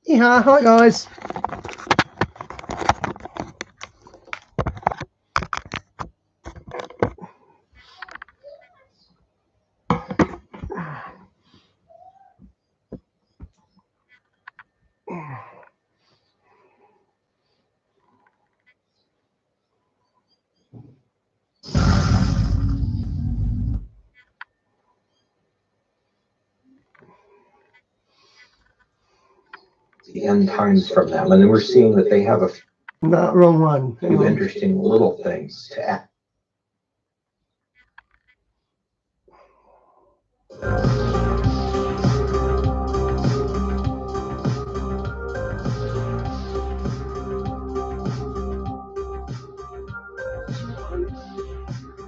Yeah, hi guys. The end times from them, and then we're seeing that they have a No, wrong one. few interesting little things to add.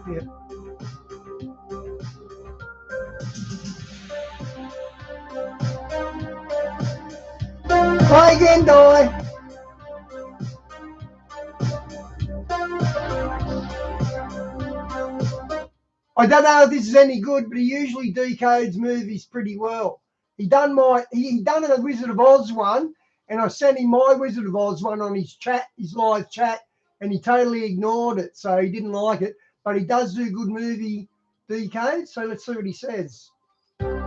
Yeah. Hi again, Di. I don't know if this is any good, but he usually decodes movies pretty well. He done a Wizard of Oz one, and I sent him my Wizard of Oz one on his live chat, and he totally ignored it, so he didn't like it. But he does do good movie decodes, so let's see what he says. Jump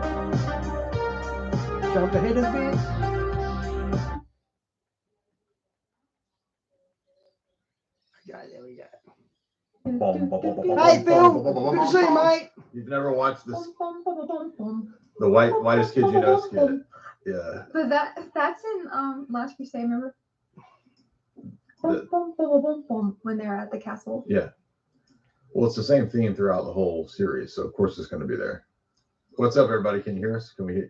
ahead a bit. Okay, there we go. Hey Phil, good to see you, mate. You've never watched this? The whitest kid you know skit. Yeah. But that's in Last Crusade, remember? When they're at the castle. Yeah. Well, it's the same theme throughout the whole series, so of course it's going to be there. What's up, everybody? Can you hear us? Can we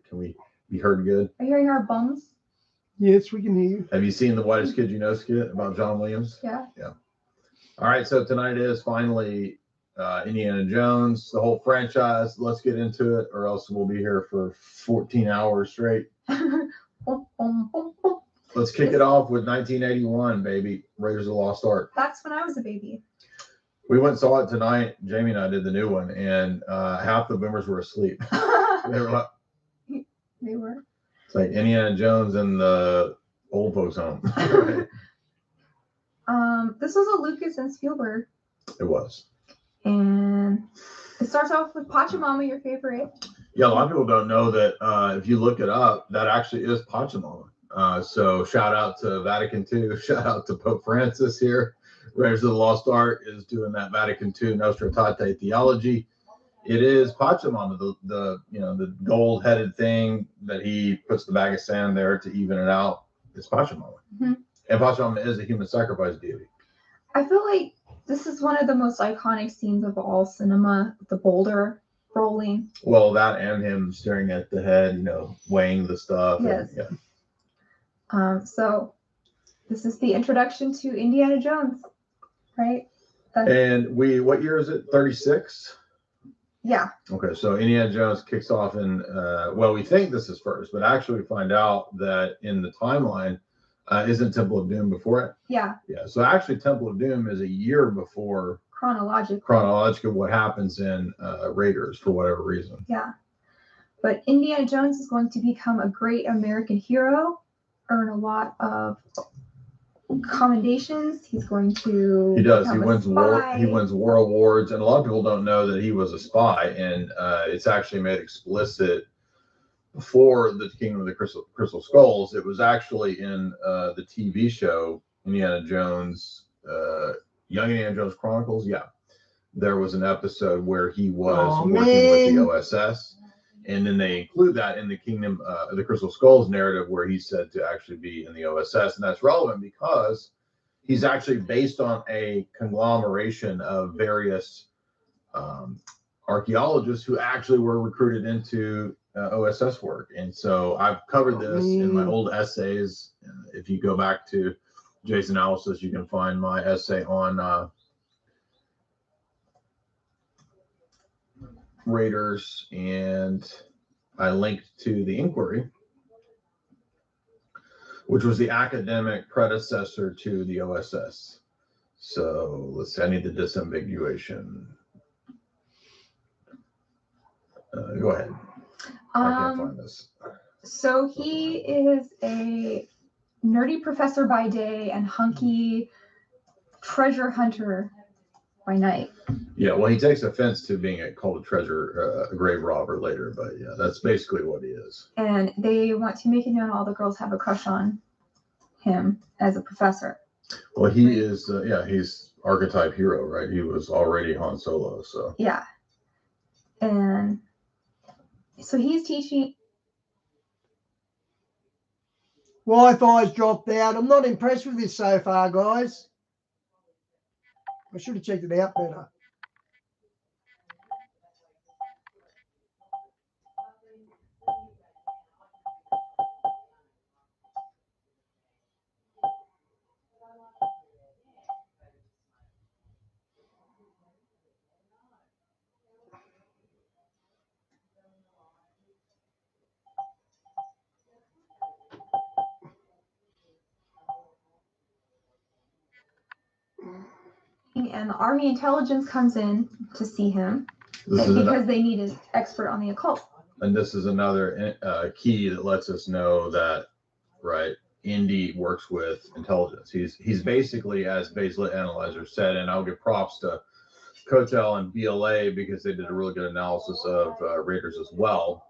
be heard good? Are you hearing our bums? Yes, we can hear you. Have you seen the whitest kid you know skit about John Williams? Yeah. Yeah. All right, so tonight is finally Indiana Jones, the whole franchise. Let's get into it, or else we'll be here for 14 hours straight. Let's kick it off with 1981, baby. Raiders of the Lost Ark. That's when I was a baby. We went and saw it tonight. Jamie and I did the new one, and half the boomers were asleep. They were like, They were. It's like Indiana Jones in the old folks' home. Right? This was a Lucas and Spielberg. It was. And it starts off with Pachamama, your favorite. Yeah, a lot of people don't know that if you look it up, that actually is Pachamama. So shout out to Vatican II. Shout out to Pope Francis here. Raiders of the Lost Ark is doing that Vatican II Nostra Aetate theology. It is Pachamama, the gold-headed thing that he puts the bag of sand there to even it out. It's Pachamama. Mm-hmm. And Pachamama is a human sacrifice deity. I feel like this is one of the most iconic scenes of all cinema, the boulder rolling. Well, that and him staring at the head, weighing the stuff. Yes. And, yeah. So this is the introduction to Indiana Jones, right? And what year is it? 36? Yeah. Okay, so Indiana Jones kicks off in, we think this is first, but actually we find out that in the timeline, isn't Temple of Doom before it? Yeah. Yeah, so actually Temple of Doom is a year before chronologically what happens in Raiders for whatever reason. Yeah. But Indiana Jones is going to become a great American hero, earn a lot of commendations. He's going to He wins war awards, and a lot of people don't know that he was a spy, and it's actually made explicit before the Kingdom of the Crystal Skulls. It was actually in the TV show Indiana Jones, Young Indiana Jones Chronicles. Yeah, there was an episode where he was working with the OSS, and then they include that in the Kingdom of the Crystal Skulls narrative, where he's said to actually be in the OSS, and that's relevant because he's actually based on a conglomeration of various archaeologists who actually were recruited into OSS work. And so I've covered this in my old essays. If you go back to Jay's analysis, you can find my essay on Raiders, and I linked to the Inquiry, which was the academic predecessor to the OSS. So let's see, I need the disambiguation. Go ahead. I can't find this. So he is a nerdy professor by day and hunky treasure hunter by night. Yeah, well, he takes offense to being called a grave robber later, but yeah, that's basically what he is. And they want to make it known all the girls have a crush on him as a professor. Well, he is, he's archetype hero, right? He was already Han Solo, so. Yeah. And so he's teaching. Wi-Fi's dropped out. I'm not impressed with this so far, guys. I should have checked it out better. And the Army intelligence comes in to see him because they need an expert on the occult. And this is another key that lets us know that, right, Indy works with intelligence. He's basically, as Baselit Analyzer said, and I'll give props to Kotel and BLA because they did a really good analysis of Raiders as well,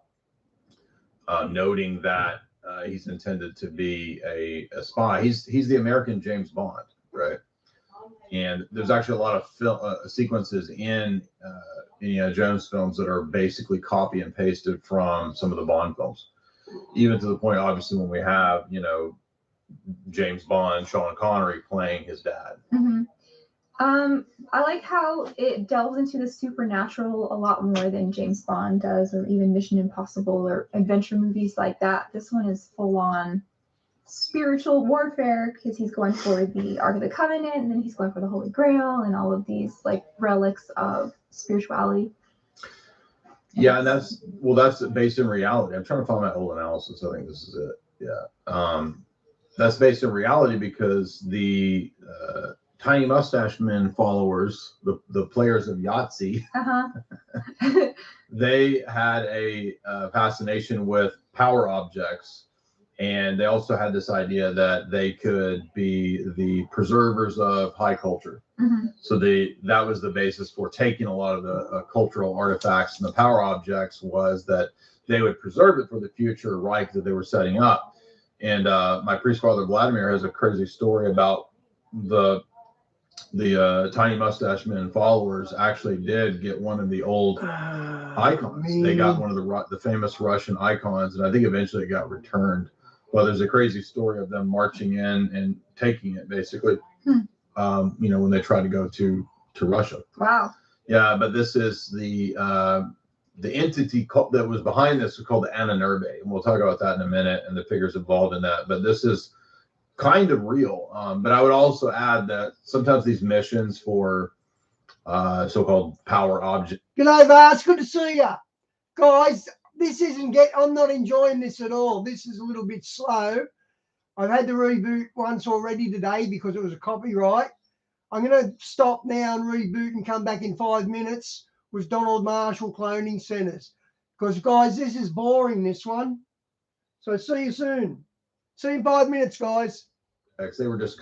noting that he's intended to be a spy. He's the American James Bond, right? And there's actually a lot of sequences in Indiana Jones films that are basically copy and pasted from some of the Bond films, even to the point, obviously, when we have, James Bond, Sean Connery playing his dad. Mm-hmm. I like how it delves into the supernatural a lot more than James Bond does, or even Mission Impossible or adventure movies like that. This one is full on spiritual warfare because he's going for the Ark of the Covenant, and then he's going for the Holy Grail and all of these like relics of spirituality. Yeah, and that's based in reality. I'm trying to find my old analysis. I think this is it. Yeah. That's based in reality because the Tiny Mustache Men followers, the players of Yahtzee, they had a fascination with power objects. And they also had this idea that they could be the preservers of high culture. Mm-hmm. So that was the basis for taking a lot of the cultural artifacts and the power objects, was that they would preserve it for the future Reich that they were setting up. And my priest father Vladimir has a crazy story about the Tiny Mustache Men followers actually did get one of the old icons. Man. They got one of the famous Russian icons, and I think eventually it got returned. Well, there's a crazy story of them marching in and taking it, basically, when they tried to go to Russia. Wow. Yeah, but this is the entity that was behind this was called the Ananurbe, and we'll talk about that in a minute and the figures involved in that. But this is kind of real. But I would also add that sometimes these missions for so-called power objects. G'day, Vars. Good to see you. Guys, I'm not enjoying this at all. This is a little bit slow. I've had to reboot once already today because it was a copyright. I'm going to stop now and reboot and come back in 5 minutes with Donald Marshall Cloning Centers. Because, guys, this is boring, this one. So see you soon. See you in 5 minutes, guys. They were just